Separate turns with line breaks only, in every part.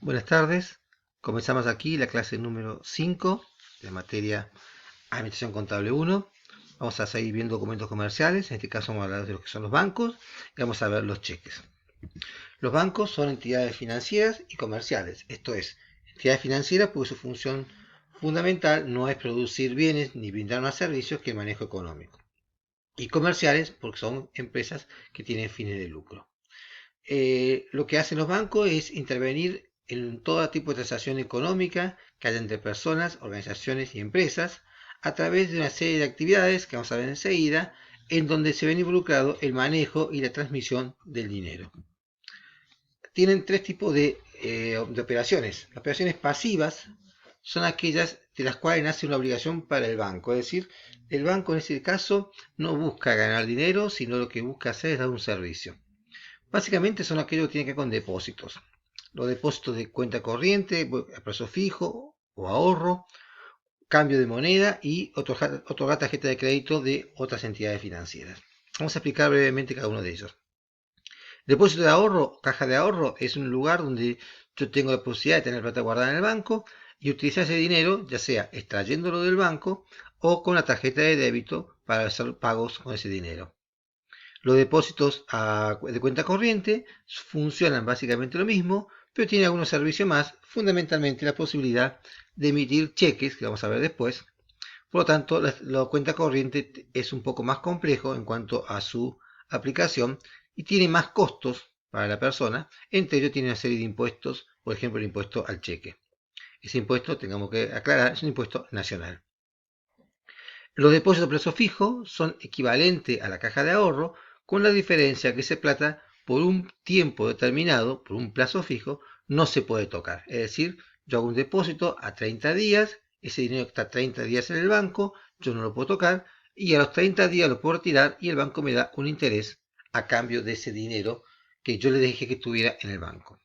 Buenas tardes, comenzamos aquí la clase número 5 de la materia Administración Contable 1. Vamos a seguir viendo documentos comerciales, en este caso vamos a hablar de lo que son los bancos y vamos a ver los cheques. Los bancos son entidades financieras y comerciales, esto es, entidades financieras porque su función fundamental no es producir bienes ni brindar más servicios que el manejo económico. Y comerciales porque son empresas que tienen fines de lucro. Lo que hacen los bancos es intervenir en todo tipo de transacción económica que haya entre personas, organizaciones y empresas a través de una serie de actividades que vamos a ver enseguida, en donde se ven involucrado el manejo y la transmisión del dinero. Tienen tres tipos de operaciones. Las operaciones pasivas son aquellas de las cuales nace una obligación para el banco, es decir, el banco en ese caso no busca ganar dinero, sino lo que busca hacer es dar un servicio. Básicamente son aquellos que tienen que ver con depósitos. Los depósitos de cuenta corriente, a plazo fijo o ahorro, cambio de moneda y otorgar tarjeta de crédito de otras entidades financieras. Vamos a explicar brevemente cada uno de ellos. Depósito de ahorro, caja de ahorro, es un lugar donde yo tengo la posibilidad de tener plata guardada en el banco y utilizar ese dinero, ya sea extrayéndolo del banco o con la tarjeta de débito para hacer pagos con ese dinero. Los depósitos de cuenta corriente funcionan básicamente lo mismo, pero tienen algunos servicios más, fundamentalmente la posibilidad de emitir cheques, que vamos a ver después. Por lo tanto, la cuenta corriente es un poco más complejo en cuanto a su aplicación y tiene más costos para la persona. Entre ellos tiene una serie de impuestos, por ejemplo el impuesto al cheque. Ese impuesto, tengamos que aclarar, es un impuesto nacional. Los depósitos a plazo fijo son equivalentes a la caja de ahorro, con la diferencia que esa plata, por un tiempo determinado, por un plazo fijo, no se puede tocar. Es decir, yo hago un depósito a 30 días, ese dinero está 30 días en el banco, yo no lo puedo tocar, y a los 30 días lo puedo retirar y el banco me da un interés a cambio de ese dinero que yo le dejé que estuviera en el banco.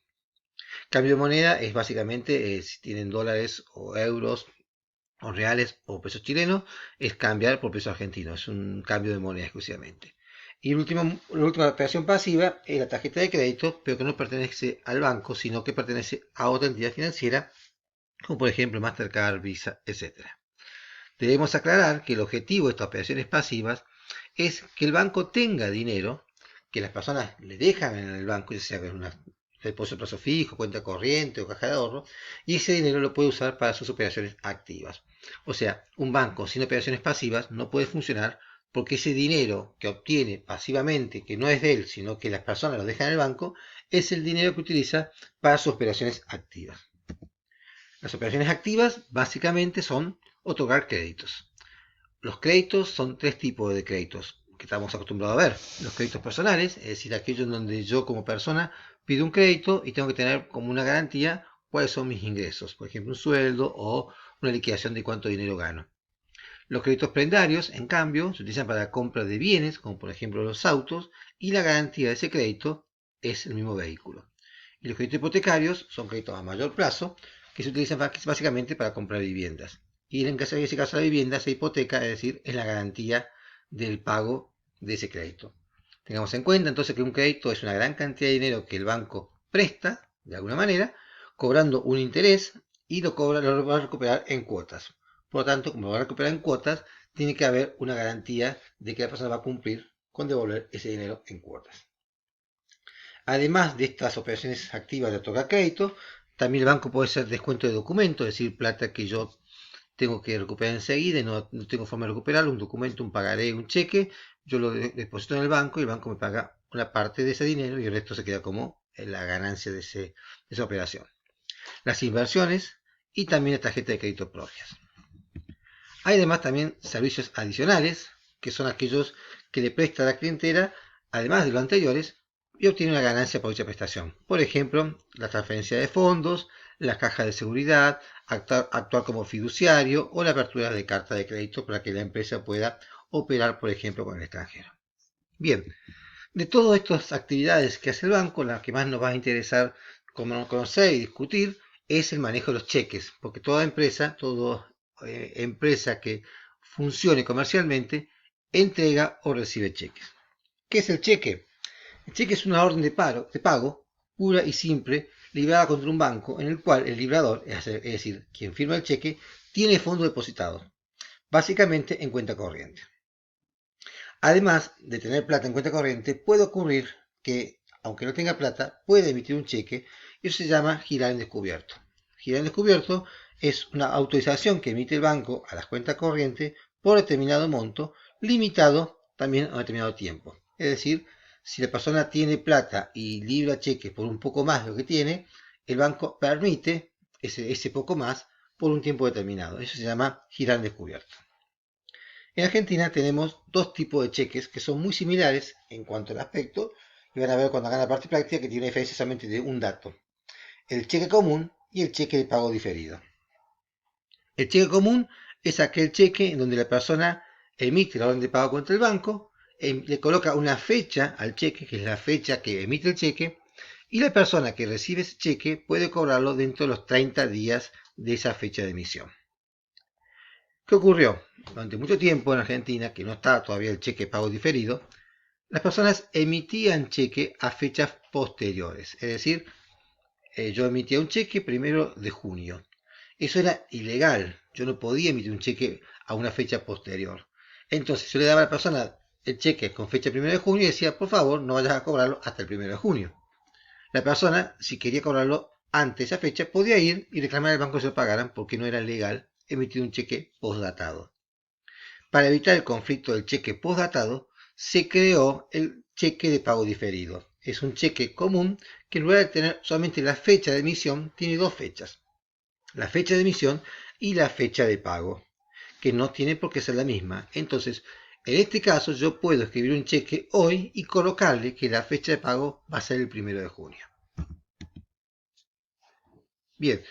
Cambio de moneda es básicamente, si tienen dólares o euros, o reales o pesos chilenos, es cambiar por pesos argentinos, es un cambio de moneda exclusivamente. Y la última operación pasiva es la tarjeta de crédito, pero que no pertenece al banco, sino que pertenece a otra entidad financiera, como por ejemplo Mastercard, Visa, etc. Debemos aclarar que el objetivo de estas operaciones pasivas es que el banco tenga dinero que las personas le dejan en el banco, ya sea que es un depósito a plazo fijo, cuenta corriente o caja de ahorro, y ese dinero lo puede usar para sus operaciones activas. O sea, un banco sin operaciones pasivas no puede funcionar porque ese dinero que obtiene pasivamente, que no es de él, sino que las personas lo dejan en el banco, es el dinero que utiliza para sus operaciones activas. Las operaciones activas básicamente son otorgar créditos. Los créditos son tres tipos de créditos que estamos acostumbrados a ver. Los créditos personales, es decir, aquellos en donde yo como persona pido un crédito y tengo que tener como una garantía cuáles son mis ingresos, por ejemplo, un sueldo o una liquidación de cuánto dinero gano. Los créditos prendarios, en cambio, se utilizan para la compra de bienes, como por ejemplo los autos, y la garantía de ese crédito es el mismo vehículo. Y los créditos hipotecarios son créditos a mayor plazo, que se utilizan básicamente para comprar viviendas. Y en ese caso la vivienda se hipoteca, es decir, es la garantía del pago de ese crédito. Tengamos en cuenta entonces que un crédito es una gran cantidad de dinero que el banco presta, de alguna manera, cobrando un interés y lo va a recuperar en cuotas. Por lo tanto, como lo va a recuperar en cuotas, tiene que haber una garantía de que la persona va a cumplir con devolver ese dinero en cuotas. Además de estas operaciones activas de otorgar crédito, también el banco puede hacer descuento de documentos, es decir, plata que yo tengo que recuperar enseguida y no tengo forma de recuperarlo, un documento, un pagaré, un cheque, yo lo deposito en el banco y el banco me paga una parte de ese dinero y el resto se queda como la ganancia de esa operación. Las inversiones y también la tarjeta de crédito propias. Hay además también servicios adicionales, que son aquellos que le presta a la clientela, además de los anteriores, y obtiene una ganancia por dicha prestación. Por ejemplo, la transferencia de fondos, la caja de seguridad, actuar como fiduciario o la apertura de carta de crédito para que la empresa pueda operar, por ejemplo, con el extranjero. Bien, de todas estas actividades que hace el banco, la que más nos va a interesar conocer y discutir es el manejo de los cheques, porque toda empresa que funcione comercialmente entrega o recibe cheques. ¿Qué es el cheque? El cheque es una orden de pago pura y simple librada contra un banco en el cual el librador, es decir, quien firma el cheque, tiene fondos depositados, básicamente en cuenta corriente. Además de tener plata en cuenta corriente, puede ocurrir que, aunque no tenga plata, puede emitir un cheque y eso se llama girar en descubierto. Girar en descubierto es una autorización que emite el banco a las cuentas corrientes por determinado monto, limitado también a un determinado tiempo. Es decir, si la persona tiene plata y libra cheques por un poco más de lo que tiene, el banco permite ese poco más por un tiempo determinado. Eso se llama girar en descubierto. En Argentina tenemos dos tipos de cheques que son muy similares en cuanto al aspecto y van a ver cuando hagan la parte práctica que tiene una diferencia solamente de un dato. El cheque común y el cheque de pago diferido. El cheque común es aquel cheque en donde la persona emite la orden de pago contra el banco, le coloca una fecha al cheque, que es la fecha que emite el cheque, y la persona que recibe ese cheque puede cobrarlo dentro de los 30 días de esa fecha de emisión. ¿Qué ocurrió? Durante mucho tiempo en Argentina, que no estaba todavía el cheque pago diferido, las personas emitían cheque a fechas posteriores. Es decir, yo emitía un cheque 1 de junio. Eso era ilegal. Yo no podía emitir un cheque a una fecha posterior. Entonces yo le daba a la persona el cheque con fecha 1 de junio y decía, por favor, no vayas a cobrarlo hasta el 1 de junio. La persona, si quería cobrarlo antes de esa fecha, podía ir y reclamar al banco que se lo pagaran porque no era legal emitir un cheque postdatado. Para evitar el conflicto del cheque postdatado, se creó el cheque de pago diferido. Es un cheque común que en lugar de tener solamente la fecha de emisión, tiene dos fechas. La fecha de emisión y la fecha de pago, que no tiene por qué ser la misma. Entonces, en este caso, yo puedo escribir un cheque hoy y colocarle que la fecha de pago va a ser el 1 de junio. Bien,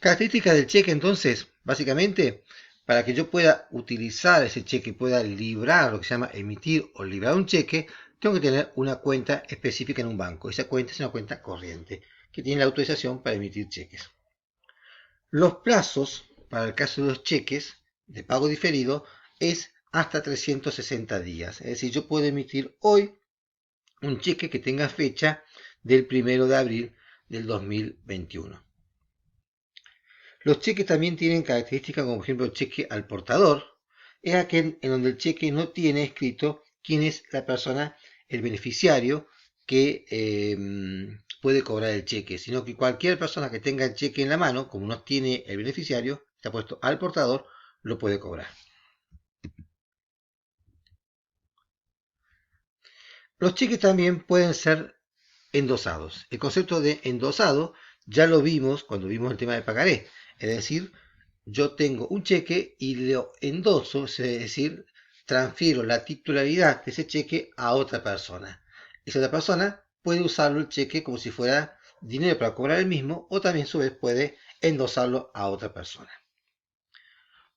características del cheque entonces, básicamente, para que yo pueda utilizar ese cheque y pueda librar lo que se llama emitir o librar un cheque, tengo que tener una cuenta específica en un banco. Esa cuenta es una cuenta corriente que tiene la autorización para emitir cheques. Los plazos para el caso de los cheques de pago diferido es hasta 360 días. Es decir, yo puedo emitir hoy un cheque que tenga fecha del 1 de abril del 2021. Los cheques también tienen características como por ejemplo el cheque al portador. Es aquel en donde el cheque no tiene escrito quién es la persona, el beneficiario que puede cobrar el cheque, sino que cualquier persona que tenga el cheque en la mano, como no tiene el beneficiario, está puesto al portador, lo puede cobrar. Los cheques también pueden ser endosados. El concepto de endosado ya lo vimos cuando vimos el tema de pagaré. Es decir, yo tengo un cheque y lo endoso, es decir, transfiero la titularidad de ese cheque a otra persona. Esa otra persona puede usarlo el cheque como si fuera dinero para cobrar el mismo o también a su vez puede endosarlo a otra persona.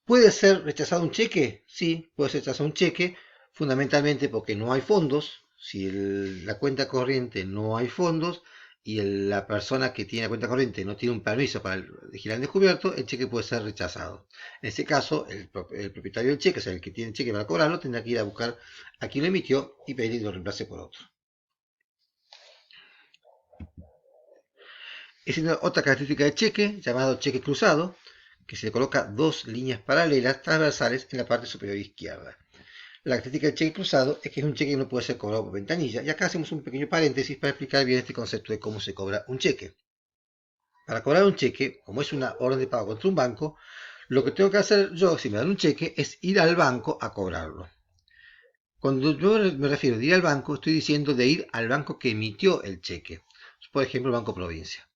¿Puede ser rechazado un cheque? Sí, puede ser rechazado un cheque fundamentalmente porque no hay fondos. Si la cuenta corriente no hay fondos y la persona que tiene la cuenta corriente no tiene un permiso para girar en descubierto, el cheque puede ser rechazado. En ese caso, el propietario del cheque, o sea, el que tiene el cheque para cobrarlo, tendrá que ir a buscar a quien lo emitió y pedir que lo reemplace por otro. Existe otra característica del cheque, llamado cheque cruzado, que se le coloca dos líneas paralelas transversales en la parte superior izquierda. La característica del cheque cruzado es que es un cheque que no puede ser cobrado por ventanilla. Y acá hacemos un pequeño paréntesis para explicar bien este concepto de cómo se cobra un cheque. Para cobrar un cheque, como es una orden de pago contra un banco, lo que tengo que hacer yo, si me dan un cheque, es ir al banco a cobrarlo. Cuando yo me refiero de ir al banco, estoy diciendo de ir al banco que emitió el cheque. Por ejemplo, el Banco Provincia.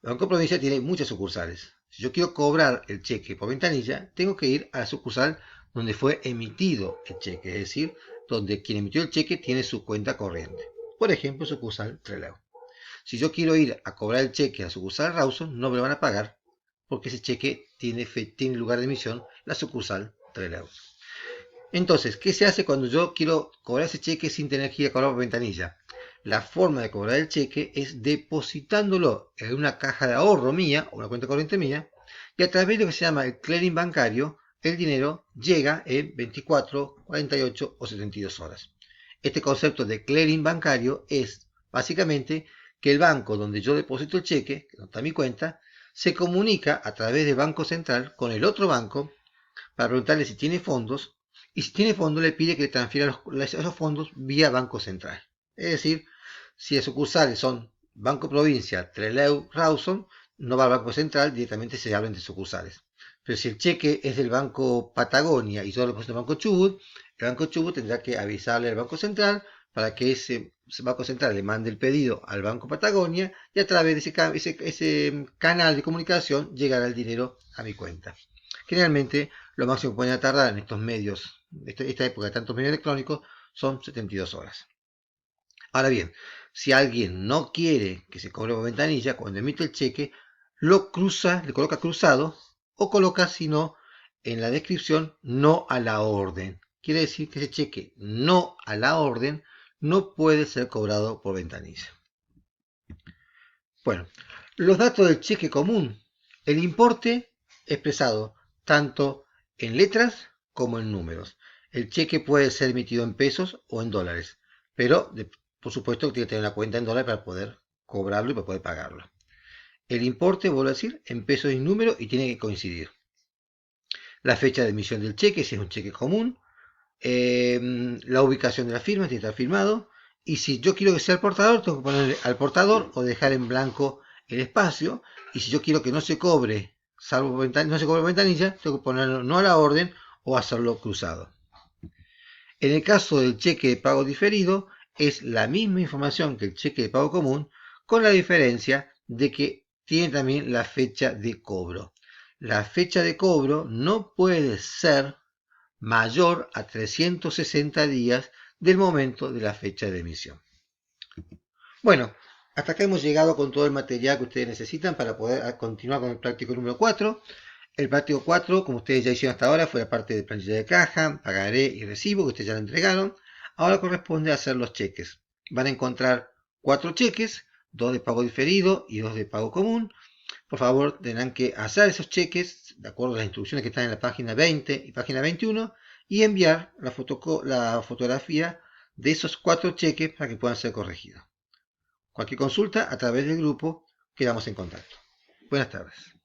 El Banco Provincia tiene muchas sucursales. Si yo quiero cobrar el cheque por ventanilla, tengo que ir a la sucursal donde fue emitido el cheque, es decir, donde quien emitió el cheque tiene su cuenta corriente. Por ejemplo, sucursal Trelew. Si yo quiero ir a cobrar el cheque a la sucursal Rawson, no me lo van a pagar porque ese cheque tiene lugar de emisión la sucursal Trelew. Entonces, ¿qué se hace cuando yo quiero cobrar ese cheque sin tener que ir a cobrar por ventanilla? La forma de cobrar el cheque es depositándolo en una caja de ahorro mía o una cuenta corriente mía y a través de lo que se llama el clearing bancario, el dinero llega en 24, 48 o 72 horas. Este concepto de clearing bancario es básicamente que el banco donde yo deposito el cheque, que no está en mi cuenta, se comunica a través del Banco Central con el otro banco para preguntarle si tiene fondos, y si tiene fondos le pide que le transfiera esos fondos vía Banco Central. Es decir, si las sucursales son Banco Provincia, Trelew, Rawson, no va al Banco Central, directamente se habla entre sucursales. Pero si el cheque es del Banco Patagonia y yo lo deposito en el Banco Chubut, el Banco Chubut tendrá que avisarle al Banco Central para que ese Banco Central le mande el pedido al Banco Patagonia y a través de ese canal de comunicación llegará el dinero a mi cuenta. Generalmente, lo máximo que pueden tardar en estos medios, esta época de tantos medios electrónicos, son 72 horas. Ahora bien, si alguien no quiere que se cobre por ventanilla, cuando emite el cheque, lo cruza, le coloca cruzado o coloca, si no, en la descripción, no a la orden. Quiere decir que ese cheque no a la orden no puede ser cobrado por ventanilla. Bueno, los datos del cheque común. El importe expresado tanto en letras como en números. El cheque puede ser emitido en pesos o en dólares, pero por supuesto tiene que tener una cuenta en dólares para poder cobrarlo y para poder pagarlo. El importe, vuelvo a decir, en pesos y números y tiene que coincidir. La fecha de emisión del cheque, si es un cheque común. La ubicación de la firma, tiene que estar firmado. Y si yo quiero que sea el portador, tengo que ponerle al portador o dejar en blanco el espacio. Y si yo quiero que no se cobre, salvo no se cobre ventanilla, tengo que ponerlo no a la orden o hacerlo cruzado. En el caso del cheque de pago diferido, es la misma información que el cheque de pago común, con la diferencia de que tiene también la fecha de cobro. La fecha de cobro no puede ser mayor a 360 días del momento de la fecha de emisión. Bueno, hasta acá hemos llegado con todo el material que ustedes necesitan para poder continuar con el práctico número 4. El práctico 4, como ustedes ya hicieron hasta ahora, fue la parte de planilla de caja, pagaré y recibo, que ustedes ya lo entregaron. Ahora corresponde hacer los cheques. Van a encontrar 4 cheques, 2 de pago diferido y 2 de pago común. Por favor, tendrán que hacer esos cheques de acuerdo a las instrucciones que están en la página 20 y página 21 y enviar la fotografía de esos 4 cheques para que puedan ser corregidos. Cualquier consulta a través del grupo, quedamos en contacto. Buenas tardes.